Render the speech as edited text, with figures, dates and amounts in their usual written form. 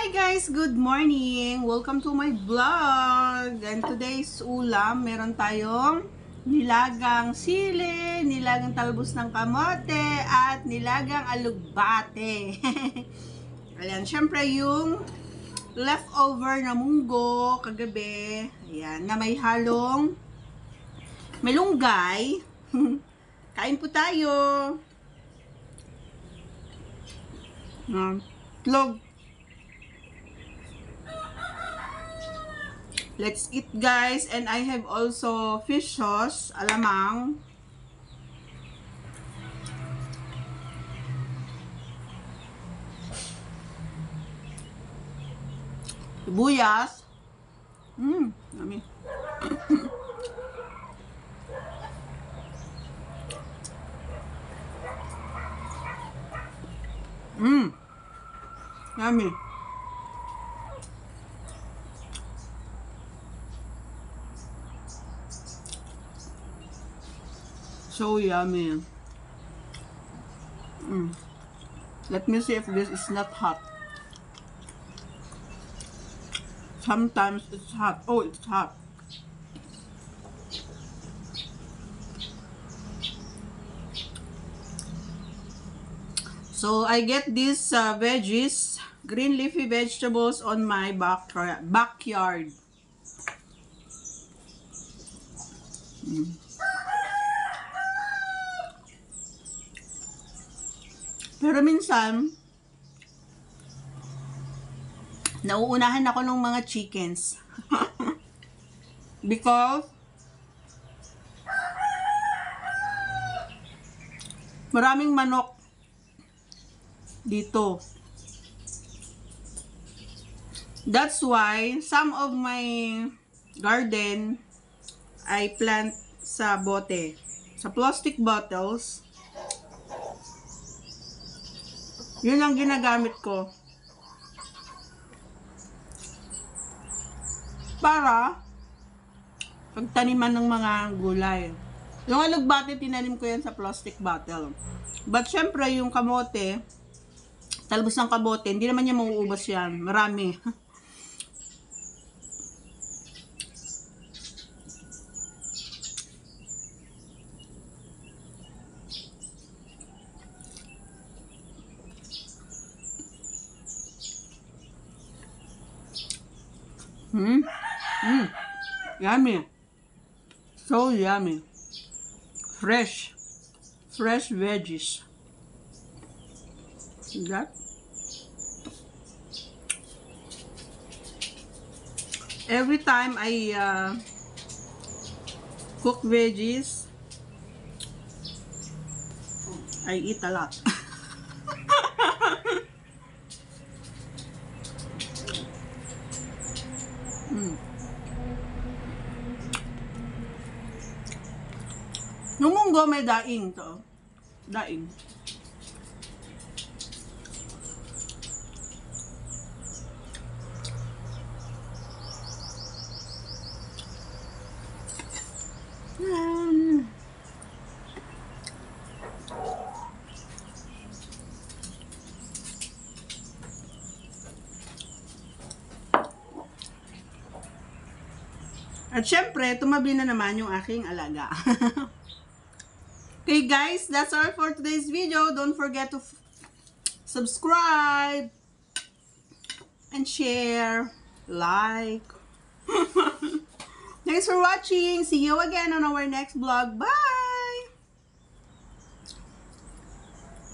Hi guys! Good morning! Welcome to my vlog! And today's ulam, meron tayong nilagang sili, nilagang talbos ng kamote, at nilagang alugbate. Ayan, syempre yung leftover na munggo kagabi, ayan, na may halong malunggay. Kain po tayo! Itlog. Let's eat guys. And I have also fish sauce, alamang. Sibuyas. Yummy. Yummy. So yummy. Let me see if this is not hot. Sometimes it's hot. Oh, it's hot. So I get these veggies, green leafy vegetables on my backyard. Pero minsan, nauunahan ako ng mga chickens. Because, maraming manok dito. That's why, some of my garden, I plant sa bote. Sa plastic bottles. Yun ang ginagamit ko. Para pagtaniman ng mga gulay. Yung alugbate, tinanim ko yan sa plastic bottle. But syempre, yung kamote, talbos ng kamote, hindi naman niya mauubos yan. Marami. Yummy. So yummy. Fresh veggies. See that? Every time I cook veggies, I eat a lot. Yung munggo may daing to. Daing. At syempre, tumabi na naman yung aking alaga. Okay guys, that's all for today's video. Don't forget to subscribe and share, like. Thanks for watching. See you again on our next vlog. Bye!